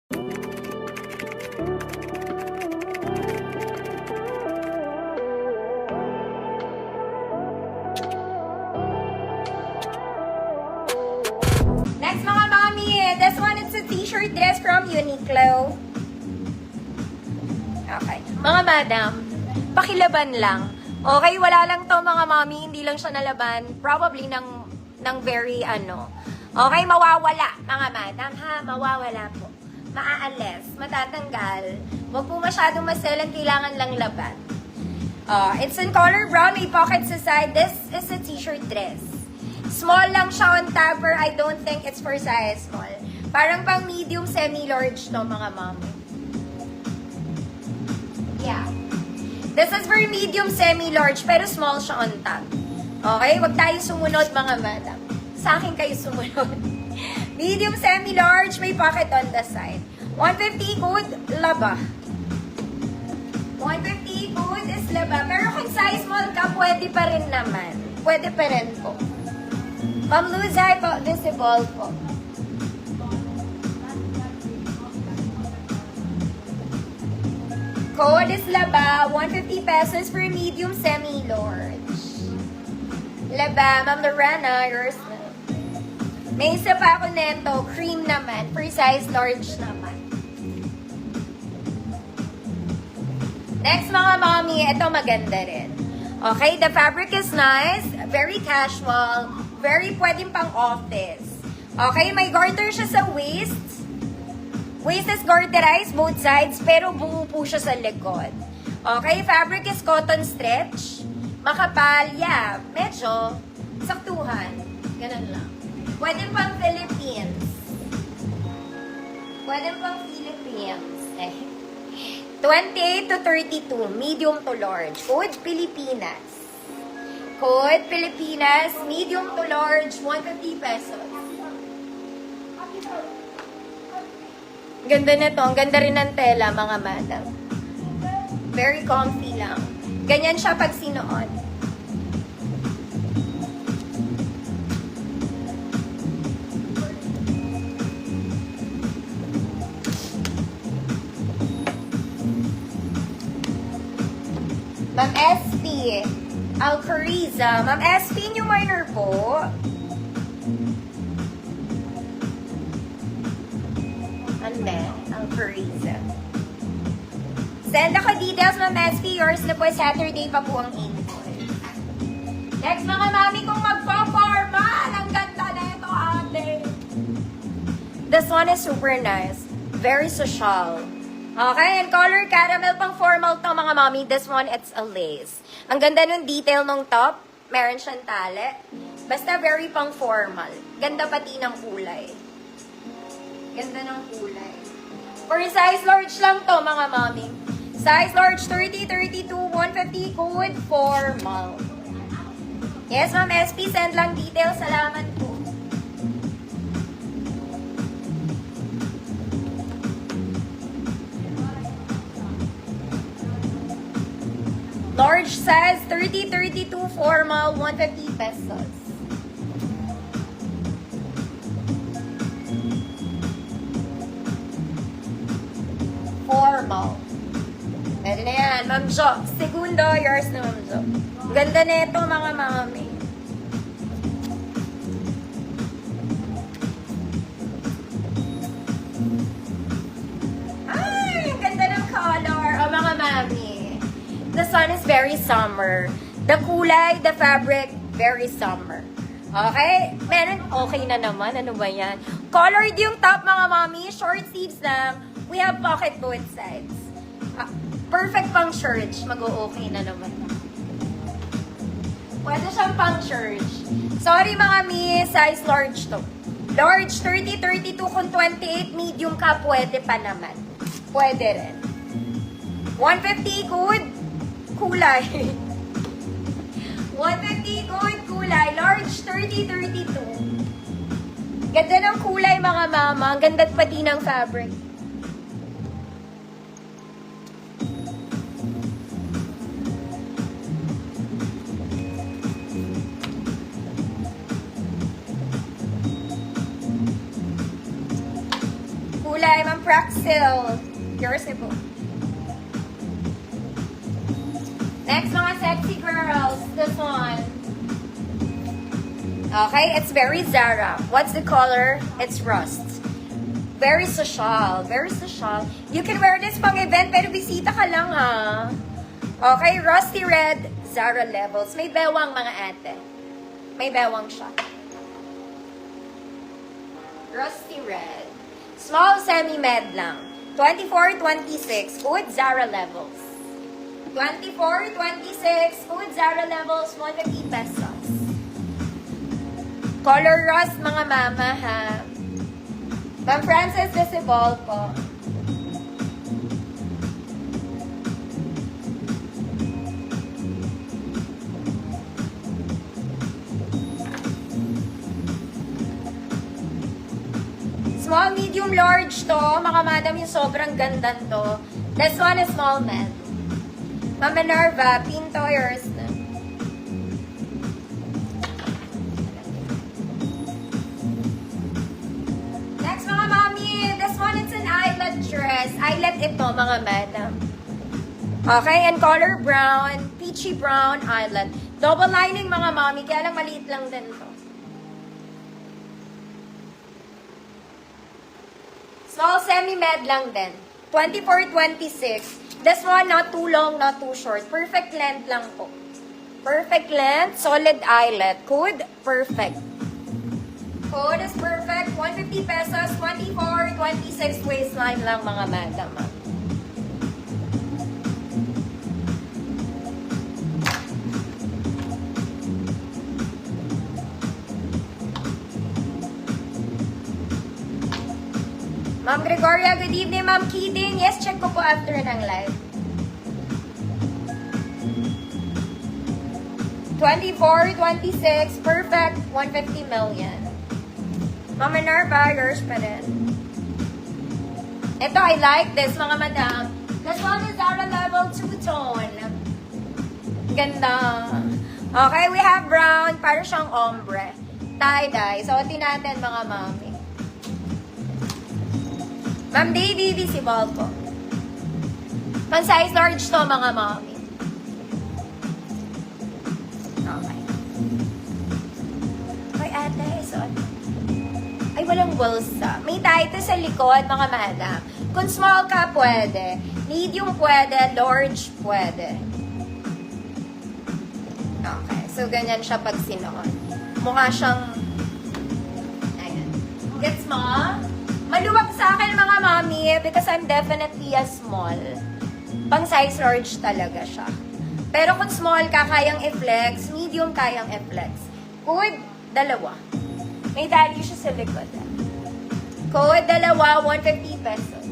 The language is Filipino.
Next mga mami, this one is a t-shirt dress from Uniqlo. Okay. Mga madam, pakilaban lang. Okay, wala lang to mga mami, hindi lang siya nalaban. Probably ng very Okay, mawawala mga madam ha, mawawala po. Maaalis, matatanggal. Huwag po masyadong maselan, kailangan lang laban. It's in color brown, may pockets sa side. This is a t-shirt dress. Small lang siya on tab, but I don't think it's for size small. Parang pang medium, semi-large to mga mami. Yeah. This is for medium, semi-large, pero small siya on top. Okay? Huwag tayo sumunod mga madam. Sa akin kayo sumunod. Medium, semi-large, may pocket on the side. 150 code, laba. 150 code is laba. Pero kung size small ka, pwede pa rin naman. Pwede pa rin po. Pamluzay po, visible po. Code is laba, 150 pesos for medium, semi-large. Laba, Ma'am Lorena, yours na. May isa pa ako neto, cream naman, for size large naman. Next mga mommy, ito maganda rin. Okay, the fabric is nice, very casual, very pwedeng pang office. Okay, may garter siya sa waist. Waist is garterized both sides, pero buo po siya sa likod. Okay, fabric is cotton stretch. Makapal, yeah, medyo saktuhan. Ganun lang. Pwede pang Philippines. Pwede pang Philippines. 28 to 32, medium to large. Code Pilipinas. Code Pilipinas, medium to large, 150 pesos. Ganda nito. Ang ganda rin ng tela, mga madam. Very comfy lang. Ganyan siya pag sinuot. Ma'am SP, Alcoriza. Ma'am SP, new minor po. And then, Alcoriza. Send ako details, Ma'am SP. Yours na po, Saturday pa po ang invoice. Next, mga mami, kung magpa-formal, ang ganda na ito, ate. This one is super nice. Very social. Okay, and color caramel, pang formal to mga mami. This one, it's a lace. Ang ganda ng detail ng top. Meron siyang tali. Basta very pang formal. Ganda pati ng kulay. Ganda ng kulay. For size large lang to mga mami. Size large 30, 32, 150 code formal. Yes, Ma'am SP, send lang details. Salamat po. Large size, 30, 32, formal, 150 pesos. Formal. Pwede na yan. Ma'am Jo. Segundo, yours na, Ma'am Jo. Ganda na ito, mga mami. Ay, ang ganda ng color. O, mga mami. The sun is very summer. The kulay, the fabric, very summer. Okay? Meron, okay na naman. Ano ba yan? Colored yung top, mga mami. Short sleeves lang. We have pocket both sides. Perfect pang church. Mag-o-okay na naman. Pwede siyang pang church. Sorry, mga mi. Size large to. Large, 30, 32, kung 28, medium ka, pwede pa naman. Pwede rin. 150, good. Kulay. 150 good kulay. Large 30, 32. Ganda ng kulay mga mama. Ang ganda pati ng fabric. kay Ma'am Praxil. Yours na po. Next, mga sexy girls. This one. Okay, it's very Zara. What's the color? It's rust. Very social. Very social. You can wear this pang event, pero bisita ka lang, ha? Okay, rusty red, Zara levels. May bewang, mga ate. May bewang siya. Rusty red. Small semi-med lang. 24-26, good Zara levels. 24-26, good Zara levels, 150 pesos. Color rust, mga mama, ha? Ma'am Frances Visible po. Small, medium, large to. Mga madam, yung sobrang ganda to. This one is small med. Ma'am Minerva, Pinto, yours na. Next, mga mami, this one is an eyelet dress. Eyelet ito, mga madam. Okay, and color brown, peachy brown eyelet. Double lining, mga mami, kaya lang maliit lang din to. Small semi-med lang din. 24-26. This one, not too long, not too short. Perfect length lang po. Perfect length, solid eyelet. Code, perfect. Code is perfect. 150 pesos, 24-26 waistline lang, mga madam. Ma'am Gregoria, good evening. Ma'am Keating, yes, check ko po after ng live. 24-26, perfect, 150 million. Ma'am Minerva, yours pa rin. Ito, I like this, mga madam. This one is Zara level 2-tone. Ganda. Okay, we have brown, para siyang ombre. Tie-dye. So, natin, mga mami. Ma'am Davy, visible po. Pang size large to, mga mami. Okay. Okay, ate, so ay, walang bulsa. May tighte sa likod, mga madam. Kung small ka, pwede. Medium, pwede. Large, pwede. Okay, so ganyan siya pag sinuot. Mukha siyang, ayan. Gets mo? Maluwag sa akin, mga mami, because I'm definitely a small. Pang size large talaga siya. Pero kung small ka, kayang i-flex. Medium, kayang i-flex. Code, dalawa. May value siya sa likod. Code, dalawa, 150 pesos.